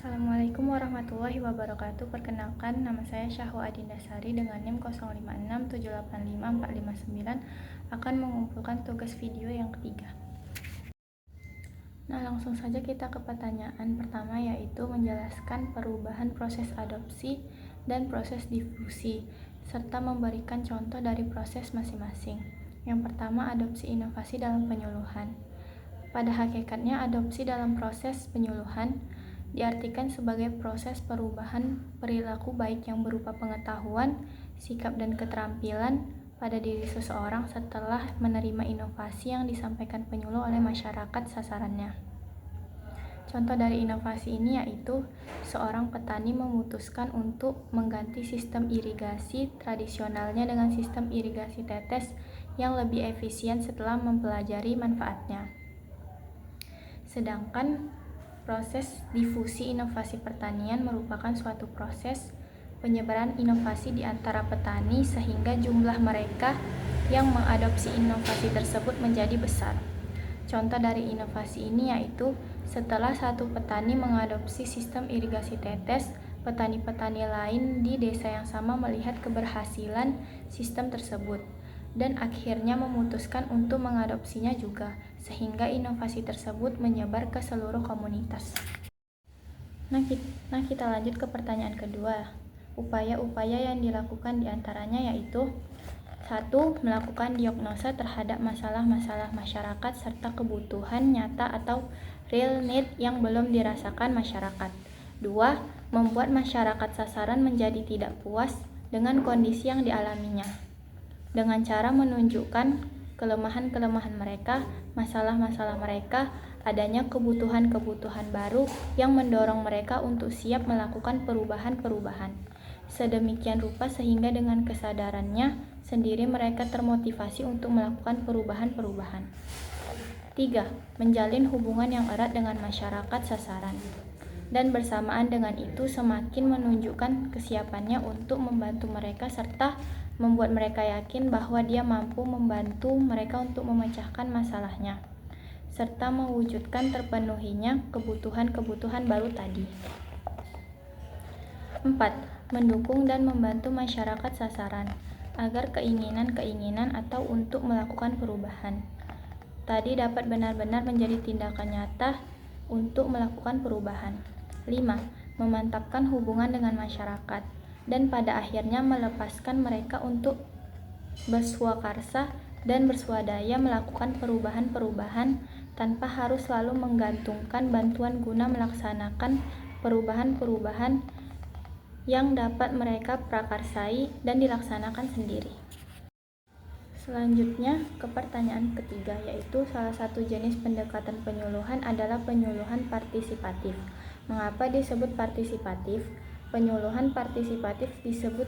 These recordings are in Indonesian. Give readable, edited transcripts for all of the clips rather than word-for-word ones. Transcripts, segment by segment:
Assalamualaikum warahmatullahi wabarakatuh. Perkenalkan, nama saya Syahwa Adindasari dengan NIM 0567854559 akan mengumpulkan tugas video yang ketiga. Nah, langsung saja kita ke pertanyaan pertama, yaitu menjelaskan perubahan proses adopsi dan proses difusi, serta memberikan contoh dari proses masing-masing. Yang pertama, adopsi inovasi dalam penyuluhan. Pada hakikatnya, adopsi dalam proses penyuluhan diartikan sebagai proses perubahan perilaku baik yang berupa pengetahuan, sikap, dan keterampilan pada diri seseorang setelah menerima inovasi yang disampaikan penyuluh oleh masyarakat sasarannya. Contoh dari inovasi ini yaitu seorang petani memutuskan untuk mengganti sistem irigasi tradisionalnya dengan sistem irigasi tetes yang lebih efisien setelah mempelajari manfaatnya. Sedangkan proses difusi inovasi pertanian merupakan suatu proses penyebaran inovasi di antara petani sehingga jumlah mereka yang mengadopsi inovasi tersebut menjadi besar. Contoh dari inovasi ini yaitu setelah satu petani mengadopsi sistem irigasi tetes, petani-petani lain di desa yang sama melihat keberhasilan sistem tersebut dan akhirnya memutuskan untuk mengadopsinya juga, sehingga inovasi tersebut menyebar ke seluruh komunitas. Nah, kita lanjut ke pertanyaan kedua. Upaya-upaya yang dilakukan diantaranya yaitu 1. Melakukan diagnosa terhadap masalah-masalah masyarakat serta kebutuhan nyata atau real need yang belum dirasakan masyarakat. 2. Membuat masyarakat sasaran menjadi tidak puas dengan kondisi yang dialaminya, dengan cara menunjukkan kelemahan-kelemahan mereka, masalah-masalah mereka, adanya kebutuhan-kebutuhan baru yang mendorong mereka untuk siap melakukan perubahan-perubahan. Sedemikian rupa sehingga dengan kesadarannya sendiri mereka termotivasi untuk melakukan perubahan-perubahan. 3. Menjalin hubungan yang erat dengan masyarakat sasaran. Dan bersamaan dengan itu semakin menunjukkan kesiapannya untuk membantu mereka serta membuat mereka yakin bahwa dia mampu membantu mereka untuk memecahkan masalahnya, serta mewujudkan terpenuhinya kebutuhan-kebutuhan baru tadi. 4. Mendukung dan membantu masyarakat sasaran agar keinginan-keinginan atau untuk melakukan perubahan tadi dapat benar-benar menjadi tindakan nyata untuk melakukan perubahan. 5. Memantapkan hubungan dengan masyarakat dan pada akhirnya melepaskan mereka untuk berswakarsa dan bersuadaya melakukan perubahan-perubahan tanpa harus selalu menggantungkan bantuan guna melaksanakan perubahan-perubahan yang dapat mereka prakarsai dan dilaksanakan sendiri. Selanjutnya ke pertanyaan ketiga, yaitu salah satu jenis pendekatan penyuluhan adalah penyuluhan partisipatif. Mengapa disebut partisipatif? Penyuluhan partisipatif disebut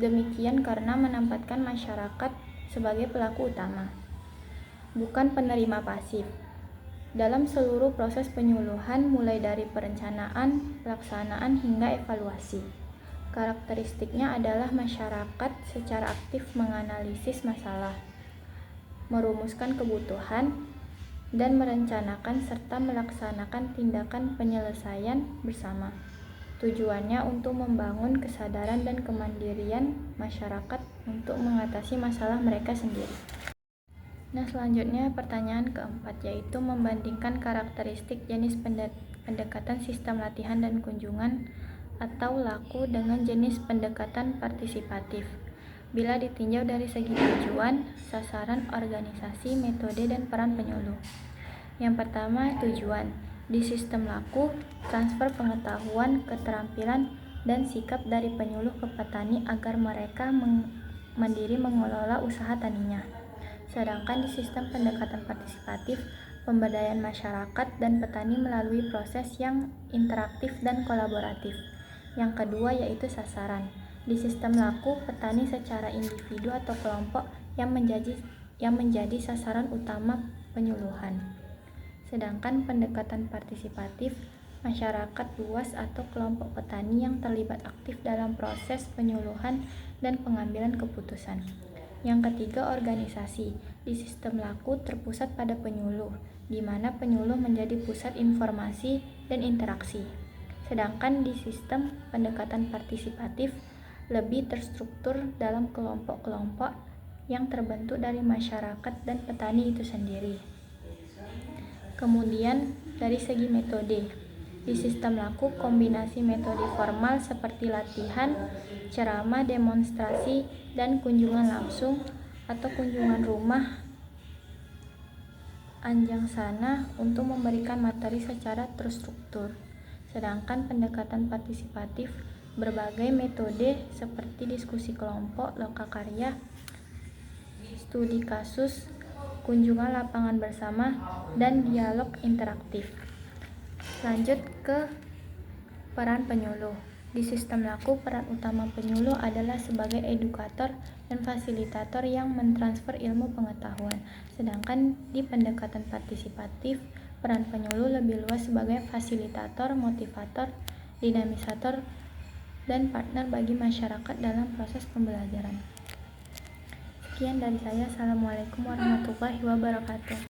demikian karena menempatkan masyarakat sebagai pelaku utama, bukan penerima pasif, dalam seluruh proses penyuluhan mulai dari perencanaan, pelaksanaan, hingga evaluasi. Karakteristiknya adalah masyarakat secara aktif menganalisis masalah, merumuskan kebutuhan, dan merencanakan serta melaksanakan tindakan penyelesaian bersama. Tujuannya untuk membangun kesadaran dan kemandirian masyarakat untuk mengatasi masalah mereka sendiri. Nah, selanjutnya pertanyaan keempat, yaitu membandingkan karakteristik jenis pendekatan sistem latihan dan kunjungan atau laku dengan jenis pendekatan partisipatif bila ditinjau dari segi tujuan, sasaran, organisasi, metode, dan peran penyuluh. Yang pertama, tujuan. Di sistem laku, transfer pengetahuan, keterampilan, dan sikap dari penyuluh ke petani agar mereka mandiri mengelola usaha taninya. Sedangkan di sistem pendekatan partisipatif, pemberdayaan masyarakat dan petani melalui proses yang interaktif dan kolaboratif. Yang kedua yaitu sasaran. Di sistem laku, petani secara individu atau kelompok yang menjadi sasaran utama penyuluhan. Sedangkan pendekatan partisipatif, masyarakat luas atau kelompok petani yang terlibat aktif dalam proses penyuluhan dan pengambilan keputusan. Yang ketiga, organisasi. Di sistem laku terpusat pada penyuluh, di mana penyuluh menjadi pusat informasi dan interaksi. Sedangkan di sistem pendekatan partisipatif lebih terstruktur dalam kelompok-kelompok yang terbentuk dari masyarakat dan petani itu sendiri. Kemudian dari segi metode, di sistem laku kombinasi metode formal seperti latihan, ceramah, demonstrasi, dan kunjungan langsung atau kunjungan rumah anjang sana untuk memberikan materi secara terstruktur. Sedangkan pendekatan partisipatif berbagai metode seperti diskusi kelompok, lokakarya, studi kasus, kunjungan lapangan bersama, dan dialog interaktif. Lanjut ke peran penyuluh. Di sistem laku, peran utama penyuluh adalah sebagai edukator dan fasilitator yang mentransfer ilmu pengetahuan. Sedangkan di pendekatan partisipatif, peran penyuluh lebih luas sebagai fasilitator, motivator, dinamisator, dan partner bagi masyarakat dalam proses pembelajaran. Sekian dari saya. Assalamualaikum warahmatullahi wabarakatuh.